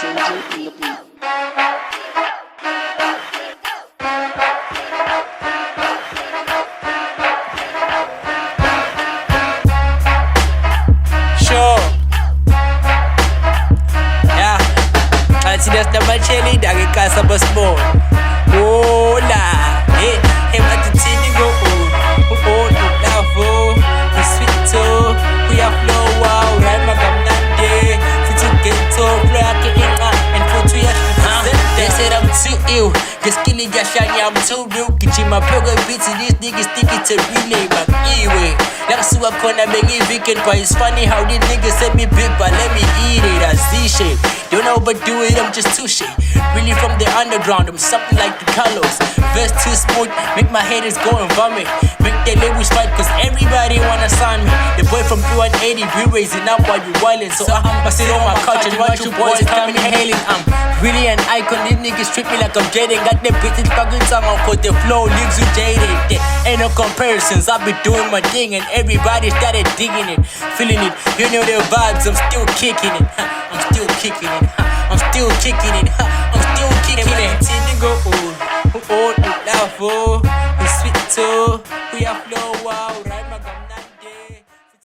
Soldier in the beat. Sure. Yeah. Antes desta bacheli da casa basball. Oh la. Hey, hey, but the Uthini Ngo Pro. Now for the sweet toe. We have flow wow. Right, my gamnande. Fit to get to flow in and put to your. They said I'm too ill. Just killing your shiny, I'm too real. Kitchen my burger beats and these niggas think it's a relay. But anyway, like so I gonna make it weekend. But it's funny how these niggas send me big, but let me eat it. I see shit. Don't overdo it, I'm just too shit. Really from the underground, I'm something like the Carlos. Verse too smooth, make my haters go and vomit. Make their labels fight, cause everybody wanna sign me. The boy from 280 be raising up while you wildin'. So I'ma sit on my couch and watch you boys coming hailing. I'm really an icon, these niggas treat me like I'm jaded. Got the British fucking tongue on, cause the flow leaves you jaded. There ain't no comparisons, I be doing my thing and everybody started digging it, feeling it. You know the vibes, I'm still kicking it. I'm still kicking it. I'm still kicking it. I'm still kicking it. Uthini Ngo Pro. Now for